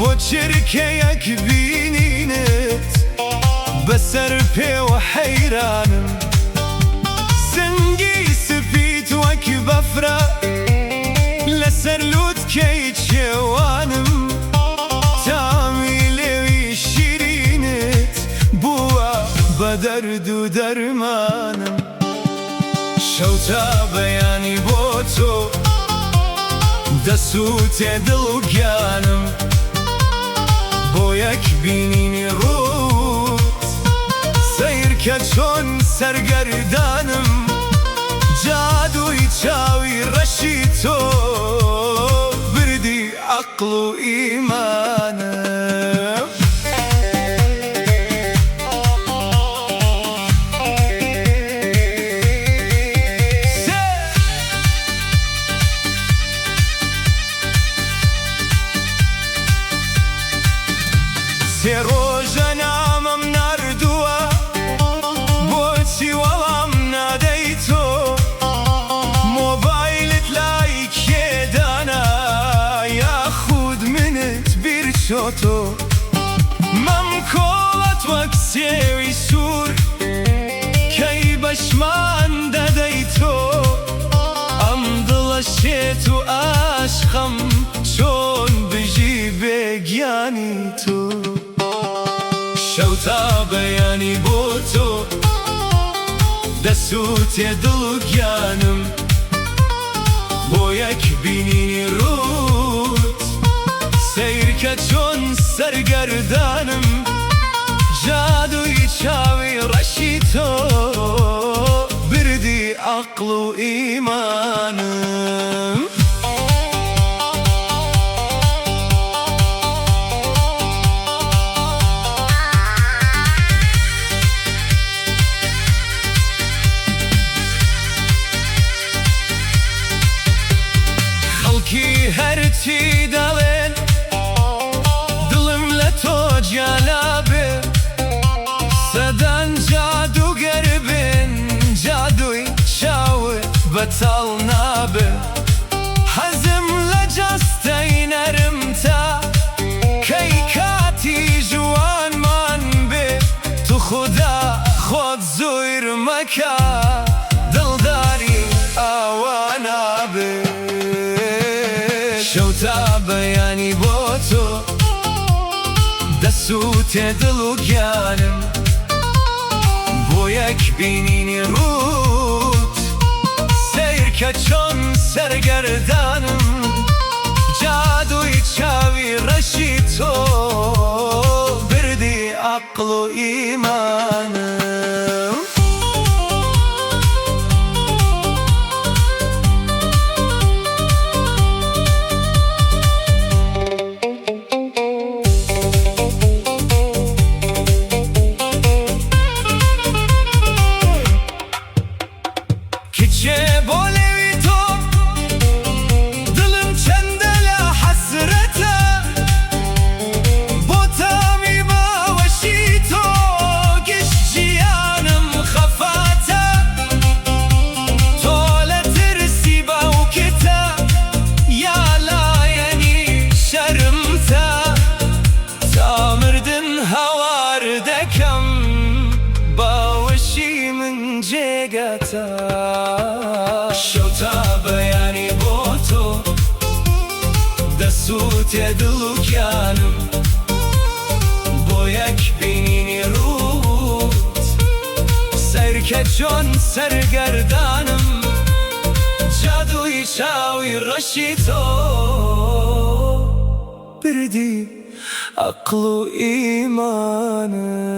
بۆ چرکەیەک بینینت بەسەر پێوە حەیرانم سنگی سپیت وەک بەفرە لەسەر لووتکەی چێوانم تامی لێوی شیرینت بووە بە دەرد و دەرمانم شەو تا بەیانی بۆ تۆ دەسووتێ دڵ و گیانم بۆ یەک بینینی ڕووت سەیرکە چۆن سەرگەردانم جادووی چاوی ڕەشی تۆ بردی عەقڵ و ئیمانم سێ ڕۆژە نامەم ناردووە بۆچی وەڵام نادەی تۆ مۆبایلت لای کێدانا یاخود منت بیر چۆتۆ مەم کۆڵەت وەک سێوی سوور کەی بەشمان دەدەی تۆ ئەم دڵە شێت و ئاشقەم چۆن بژی بێگیانی تۆ شەو تا بەیانی بۆ تۆ دەسووتێ دڵ و گیانم بۆ یەک بینینی ڕووت سەیرکە چۆن سەرگەردانم جادووی چاوی ڕەشی تۆ بردی عەقڵ و ئیمانم هەرچی دەڵێن دڵم لە تۆ جیانابێ سەدان جادوگەر بێن جادووی چاوت بەتاڵ نابێ حەزم لە جەستەی نەرم تا کەی کاتی جوانمان بێ تو خودا خۆت زویر مەکە دڵداری ئاوا نابێ شەو تا بەیانی بۆ تۆ دەسووتێ دڵ و گیانم بۆ یەک بینینی ڕووت سەیرکە چۆن سەرگەردانم جادووی چاوی ڕەشی تۆ بردی عەقڵ و ئیمانم کچێ بۆ لێوی تۆ دڵم چەندە لە حەسرەتە بۆ تامی باوەشی تۆ گشت ژیانم خەفاتە تۆ لە ترسی باوکتە یا لایەنی شەرمتە تا مردن هەوار دەکەم باوەشی من جێگەتە شەو تا بەیانی بۆ تۆ دەسووتێ دڵ و گیانم بۆ یەک بینینی ڕووت سەیرکە چۆن سەرگەردانم جادووی چاوی ڕەشی تۆ بردی عەقڵ و ئیمانم